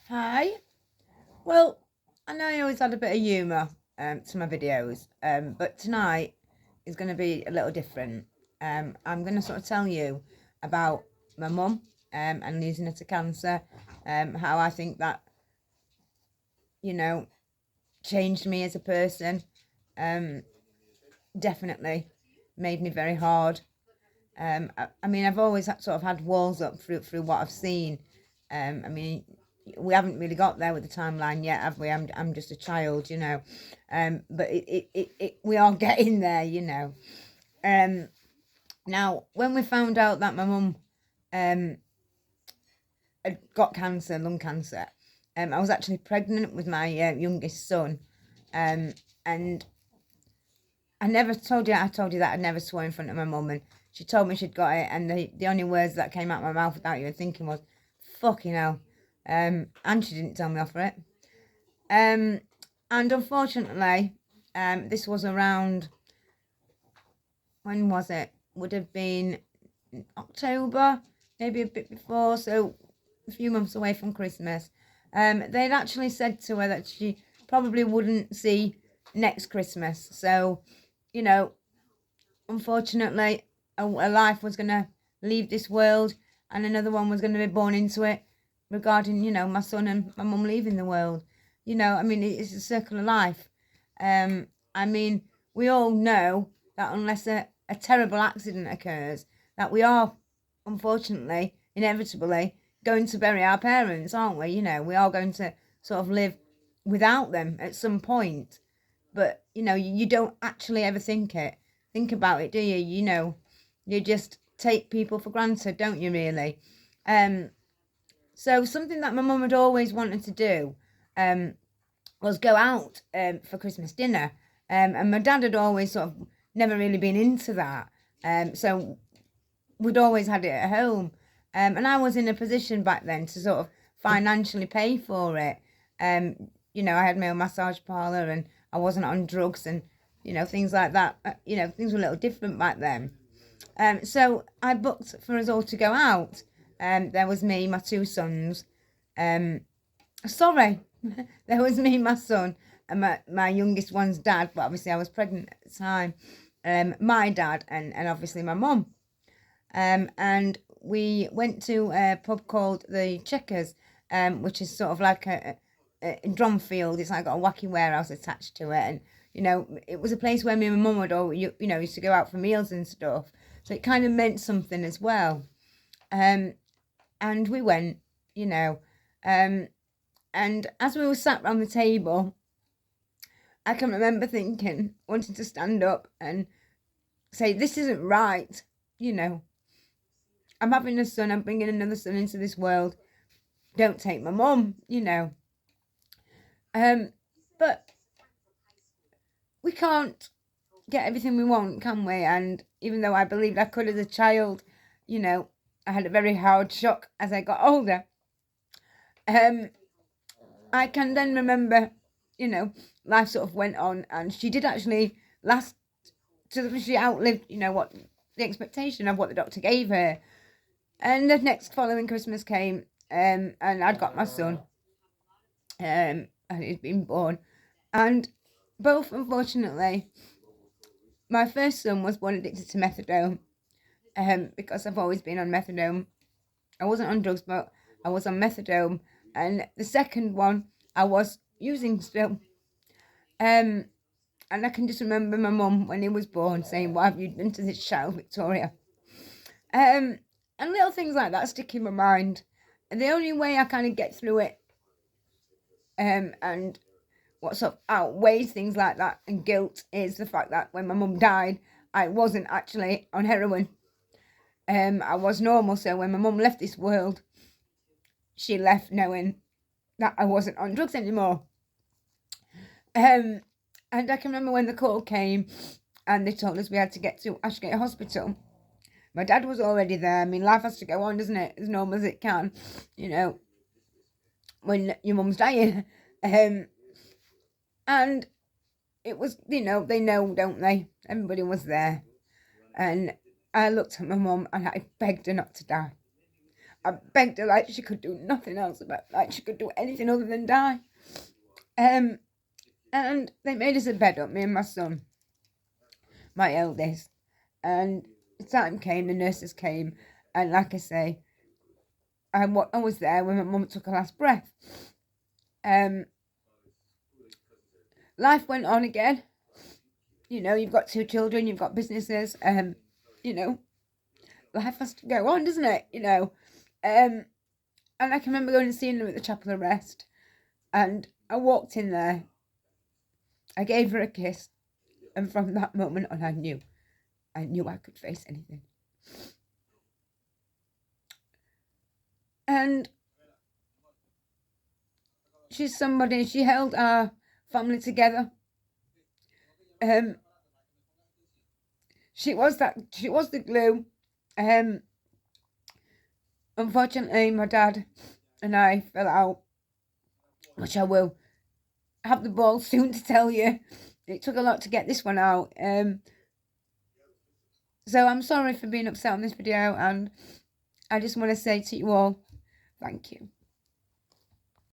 Hi. Well, I know I always had a bit of humour to my videos, but tonight is going to be a little different. I'm going to sort of tell you about my mum and losing her to cancer, how I think that, you know, changed me as a person. Um, Definitely made me very hard. I mean, I've always sort of had walls up through what I've seen. I mean, we haven't really got there with the timeline yet, have we? I'm just a child, you know. But we are getting there, you know. Um, Now, when we found out that my mum um had got cancer, lung cancer, I was actually pregnant with my youngest son, and I never told you. I told you that I'd never swore in front of my mum, and she told me she'd got it, and the only words that came out of my mouth without even thinking was, "Fucking hell," and she didn't tell me off for it. Um, and unfortunately, this was around, when was it? Would have been October, maybe a bit before, so a few months away from Christmas. They'd actually said to her that she probably wouldn't see next Christmas. So, you know, unfortunately, a life was going to leave this world and another one was going to be born into it regarding, my son and my mum leaving the world. I mean, it's a circle of life. I mean, we all know that unless a terrible accident occurs, that we are, unfortunately, inevitably, going to bury our parents, aren't we? We are going to sort of live without them at some point. But, you don't actually ever think about it, do you? You just take people for granted, don't you, really? Um, so something that my mum had always wanted to do was go out for Christmas dinner. And my dad had always sort of never really been into that. So we'd always had it at home. And I was in a position back then to sort of financially pay for it. I had my own massage parlour and I wasn't on drugs and, things like that. Things were a little different back then. So I booked for us all to go out. There was me, my two sons. Sorry, there was me, my son, and my youngest one's dad, but obviously I was pregnant at the time. My dad and obviously my mum. And we went to a pub called the Checkers, which is sort of like a drum field. It's like got a wacky warehouse attached to it, and it was a place where me and my mum would all used to go out for meals and stuff. So it kind of meant something as well. And we went, you know, um, and as we were sat around the table, I can remember thinking, wanting to stand up and say, "This isn't right," you know. I'm having a son, I'm bringing another son into this world. Don't take my mum. But we can't get everything we want, can we? And even though I believed I could as a child, I had a very hard shock as I got older. I can then remember, life sort of went on, and she did actually last. So she outlived, what the expectation of what the doctor gave her. And the next following Christmas came, and I'd got my son, and he'd been born, and both, unfortunately, my first son was born addicted to methadone, because I've always been on methadone. I wasn't on drugs, but I was on methadone, and the second one I was using still. Um, and I can just remember my mum when he was born saying, "What have you done to this child, Victoria?" Um, and little things like that stick in my mind. And the only way I kind of get through it, and what sort of outweighs things like that and guilt is the fact that when my mum died, I wasn't actually on heroin. I was normal, so when my mum left this world, she left knowing that I wasn't on drugs anymore. And I can remember when the call came and they told us we had to get to Ashgate Hospital. My dad was already there. I mean, life has to go on, doesn't it? As normal as it can, when your mum's dying. And it was, they know, don't they? Everybody was there. And I looked at my mum and I begged her not to die. I begged her like she could do nothing else like she could do anything other than die. And they made us a bed up, me and my son, my eldest. And the time came, the nurses came, and like I say, I was there when my mum took her last breath. Life went on again. You know, you've got 2 children, you've got businesses, you know, life has to go on, doesn't it? You know, and I can remember going and seeing them at the Chapel of Rest, and I walked in there, I gave her a kiss, and from that moment on, I knew I could face anything. And she's somebody, she held our family together. She was the glue. Unfortunately, my dad and I fell out, which I will have the ball soon to tell you. It took a lot to get this one out. So I'm sorry for being upset on this video, and I just want to say to you all, thank you.